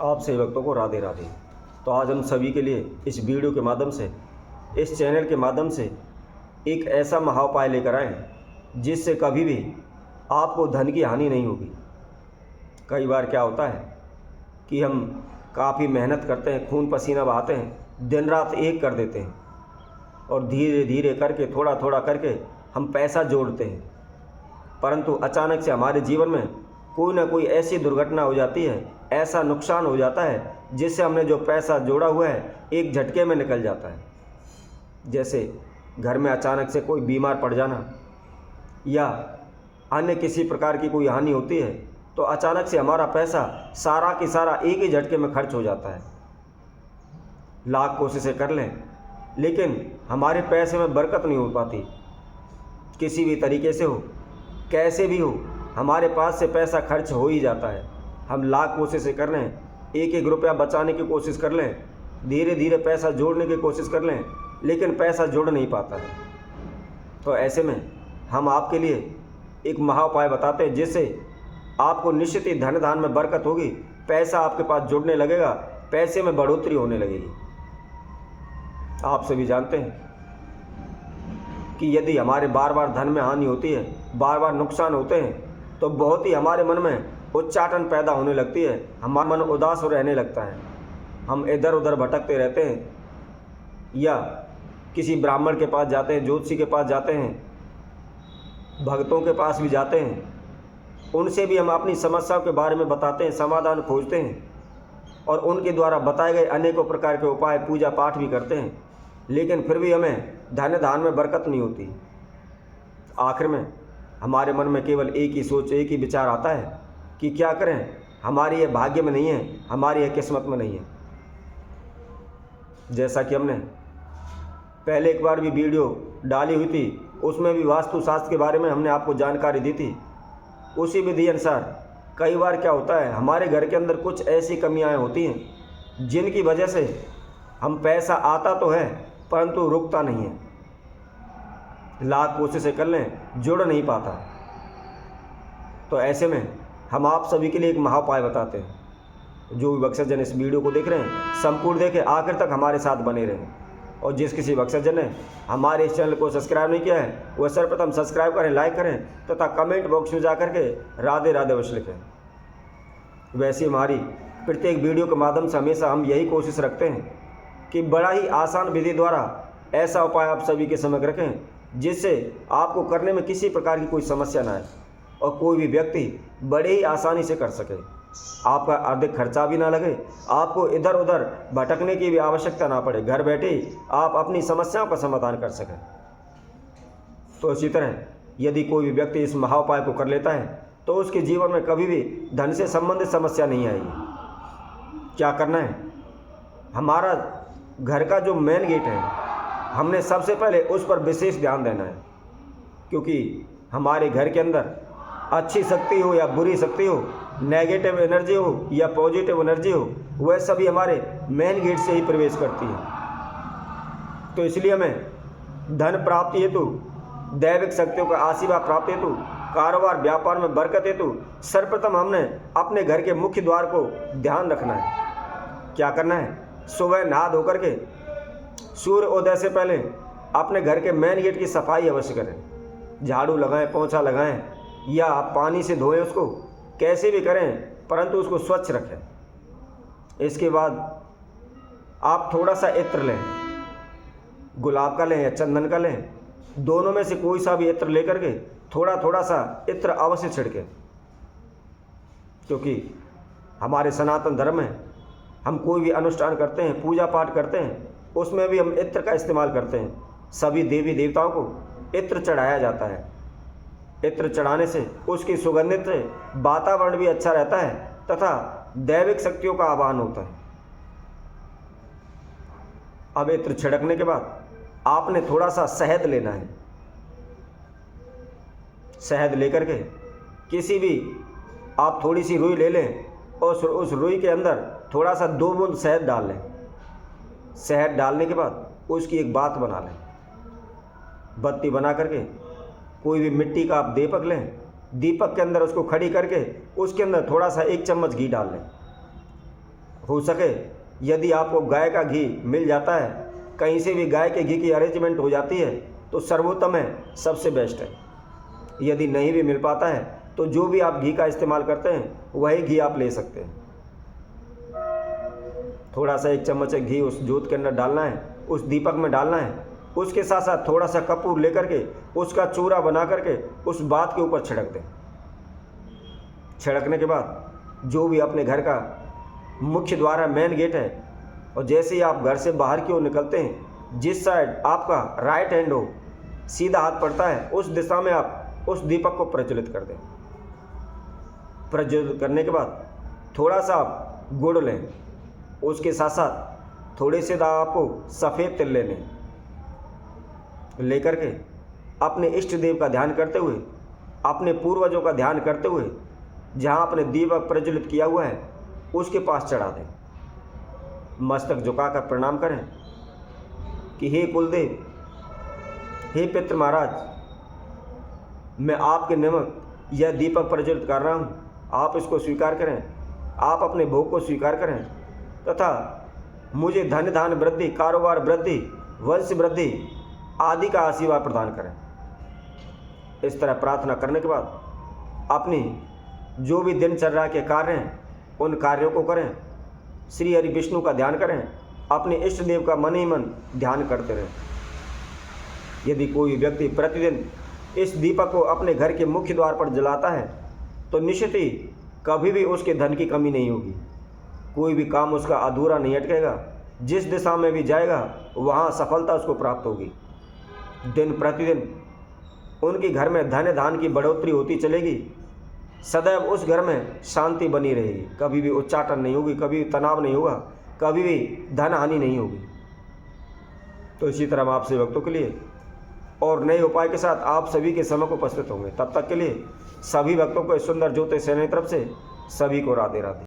आप सभी भक्तों को राधे राधे। तो आज हम सभी के लिए इस वीडियो के माध्यम से, इस चैनल के माध्यम से एक ऐसा महाउपाय लेकर आए हैं जिससे कभी भी आपको धन की हानि नहीं होगी। कई बार क्या होता है कि हम काफ़ी मेहनत करते हैं, खून पसीना बहाते हैं, दिन रात एक कर देते हैं और धीरे धीरे करके, थोड़ा थोड़ा करके हम पैसा जोड़ते हैं, परंतु अचानक से हमारे जीवन में कोई ना कोई ऐसी दुर्घटना हो जाती है, ऐसा नुकसान हो जाता है जिससे हमने जो पैसा जोड़ा हुआ है एक झटके में निकल जाता है। जैसे घर में अचानक से कोई बीमार पड़ जाना या अन्य किसी प्रकार की कोई हानि होती है तो अचानक से हमारा पैसा सारा की सारा एक ही झटके में खर्च हो जाता है। लाख कोशिशें कर लें लेकिन हमारे पैसे में बरकत नहीं हो पाती। किसी भी तरीके से हो, कैसे भी हो, हमारे पास से पैसा खर्च हो ही जाता है। हम लाख कोशिशें कर लें, एक एक रुपया बचाने की कोशिश कर लें, धीरे धीरे पैसा जोड़ने की कोशिश कर लें, लेकिन पैसा जुड़ नहीं पाता है। तो ऐसे में हम आपके लिए एक महाउपाय बताते हैं जिससे आपको निश्चित ही धन धान में बरकत होगी, पैसा आपके पास जुड़ने लगेगा, पैसे में बढ़ोतरी होने लगेगी। आप सभी जानते हैं कि यदि हमारे बार बार धन में हानि होती है, बार बार नुकसान होते हैं, तो बहुत ही हमारे मन में उच्चाटन पैदा होने लगती है, हमारा मन उदास रहने लगता है, हम इधर उधर भटकते रहते हैं या किसी ब्राह्मण के पास जाते हैं, ज्योतिषी के पास जाते हैं, भक्तों के पास भी जाते हैं, उनसे भी हम अपनी समस्याओं के बारे में बताते हैं, समाधान खोजते हैं और उनके द्वारा बताए गए अनेकों प्रकार के उपाय, पूजा पाठ भी करते हैं, लेकिन फिर भी हमें धन धान में बरकत नहीं होती। आखिर में हमारे मन में केवल एक ही सोच, एक ही विचार आता है कि क्या करें, हमारी ये भाग्य में नहीं है, हमारी ये किस्मत में नहीं है। जैसा कि हमने पहले एक बार भी वीडियो डाली हुई थी, उसमें भी वास्तुशास्त्र के बारे में हमने आपको जानकारी दी थी। उसी विधि अनुसार कई बार क्या होता है, हमारे घर के अंदर कुछ ऐसी कमियां होती हैं जिनकी वजह से हम पैसा आता तो है परंतु रुकता नहीं है। लाख कोशिशें कर लें, जुड़ नहीं पाता। तो ऐसे में हम आप सभी के लिए एक महाउपाय बताते हैं। जो भी भक्तजन इस वीडियो को देख रहे हैं, संपूर्ण देखें, आखिर तक हमारे साथ बने रहें। और जिस किसी भक्तजन ने हमारे इस चैनल को सब्सक्राइब नहीं किया है, वह सर्वप्रथम सब्सक्राइब करें, लाइक करें तथा कमेंट बॉक्स में जाकर के राधे राधे अवश्य लिखें। वैसे हमारी प्रत्येक वीडियो के माध्यम से हमेशा हम यही कोशिश रखते हैं कि बड़ा ही आसान विधि द्वारा ऐसा उपाय आप सभी के समक्ष रखें जिससे आपको करने में किसी प्रकार की कोई समस्या ना आए और कोई भी व्यक्ति बड़े ही आसानी से कर सके। आपका अधिक खर्चा भी ना लगे, आपको इधर उधर भटकने की भी आवश्यकता ना पड़े, घर बैठे आप अपनी समस्याओं का समाधान कर सकें। तो इसी तरह यदि कोई भी व्यक्ति इस महाउपाय को कर लेता है तो उसके जीवन में कभी भी धन से संबंधित समस्या नहीं आएगी। क्या करना है, हमारा घर का जो मेन गेट है, हमने सबसे पहले उस पर विशेष ध्यान देना है, क्योंकि हमारे घर के अंदर अच्छी शक्ति हो या बुरी शक्ति हो, नेगेटिव एनर्जी हो या पॉजिटिव एनर्जी हो, वह सभी हमारे मेन गेट से ही प्रवेश करती है। तो इसलिए हमें धन प्राप्ति हेतु, दैविक शक्तियों का आशीर्वाद प्राप्ति हेतु, कारोबार व्यापार में बरकत हेतु सर्वप्रथम हमने अपने घर के मुख्य द्वार को ध्यान रखना है। क्या करना है, सुबह नहा धो करके सूर्य उदय से पहले अपने घर के मेन गेट की सफाई अवश्य करें। झाड़ू लगाएं, पोंछा लगाएं या पानी से धोएं, उसको कैसे भी करें परंतु उसको स्वच्छ रखें। इसके बाद आप थोड़ा सा इत्र लें, गुलाब का लें या चंदन का लें, दोनों में से कोई सा भी इत्र लेकर के थोड़ा थोड़ा सा इत्र अवश्य छिड़कें, क्योंकि हमारे सनातन धर्म में हम कोई भी अनुष्ठान करते हैं, पूजा पाठ करते हैं, उसमें भी हम इत्र का इस्तेमाल करते हैं। सभी देवी देवताओं को इत्र चढ़ाया जाता है। इत्र चढ़ाने से उसकी सुगंधित से वातावरण भी अच्छा रहता है तथा दैविक शक्तियों का आवाहन होता है। अब इत्र छिड़कने के बाद आपने थोड़ा सा शहद लेना है। शहद लेकर के किसी भी आप थोड़ी सी रुई ले लें और उस रुई के अंदर थोड़ा सा 2 बूंद शहद डाल लें। शहद डालने के बाद उसकी एक बात बना लें। बत्ती बना करके कोई भी मिट्टी का आप दीपक लें, दीपक के अंदर उसको खड़ी करके उसके अंदर थोड़ा सा 1 चम्मच घी डाल लें हो सके यदि आपको गाय का घी मिल जाता है, कहीं से भी गाय के घी की अरेंजमेंट हो जाती है तो सर्वोत्तम है, सबसे बेस्ट है। यदि नहीं भी मिल पाता है तो जो भी आप घी का इस्तेमाल करते हैं वही घी आप ले सकते हैं। थोड़ा सा 1 चम्मच घी उस जोत के अंदर डालना है, उस दीपक में डालना है। उसके साथ साथ थोड़ा सा कपूर लेकर के उसका चूरा बना करके उस बात के ऊपर छिड़क दें। छिड़कने के बाद जो भी अपने घर का मुख्य द्वार है, मेन गेट है, और जैसे ही आप घर से बाहर की ओर निकलते हैं, जिस साइड आपका राइट हैंड हो, सीधा हाथ पड़ता है, उस दिशा में आप उस दीपक को प्रज्वलित कर दें। प्रज्वलित करने के बाद थोड़ा सा आप गुड़ लें, उसके साथ साथ थोड़े से आपको सफ़ेद तिल लेकर के अपने इष्ट देव का ध्यान करते हुए, अपने पूर्वजों का ध्यान करते हुए, जहाँ आपने दीपक प्रज्वलित किया हुआ है उसके पास चढ़ा दें। मस्तक झुकाकर प्रणाम करें कि हे कुलदेव, हे पितृ महाराज, मैं आपके निमित्त यह दीपक प्रज्वलित कर रहा हूँ, आप इसको स्वीकार करें, आप अपने भोग को स्वीकार करें तथा मुझे धन धान वृद्धि, कारोबार वृद्धि, वंश वृद्धि आदि का आशीर्वाद प्रदान करें। इस तरह प्रार्थना करने के बाद अपनी जो भी दिनचर्या के कार्य हैं उन कार्यों को करें, श्री हरि विष्णु का ध्यान करें, अपने इष्ट देव का मन ही मन ध्यान करते रहें। यदि कोई व्यक्ति प्रतिदिन इस दीपक को अपने घर के मुख्य द्वार पर जलाता है तो निश्चित ही कभी भी उसके धन की कमी नहीं होगी, कोई भी काम उसका अधूरा नहीं अटकेगा, जिस दिशा में भी जाएगा वहाँ सफलता उसको प्राप्त होगी। दिन प्रतिदिन उनके घर में धन धान की बढ़ोतरी होती चलेगी, सदैव उस घर में शांति बनी रहेगी, कभी भी उच्चाटन नहीं होगी, कभी भी तनाव नहीं होगा, कभी भी धन हानि नहीं होगी। तो इसी तरह हम आपसे भक्तों के लिए और नए उपाय के साथ आप सभी के समय को उपस्थित होंगे। तब तक के लिए सभी भक्तों को इस सुंदर ज्योतिष सेना की तरफ से सभी को राधे राधे।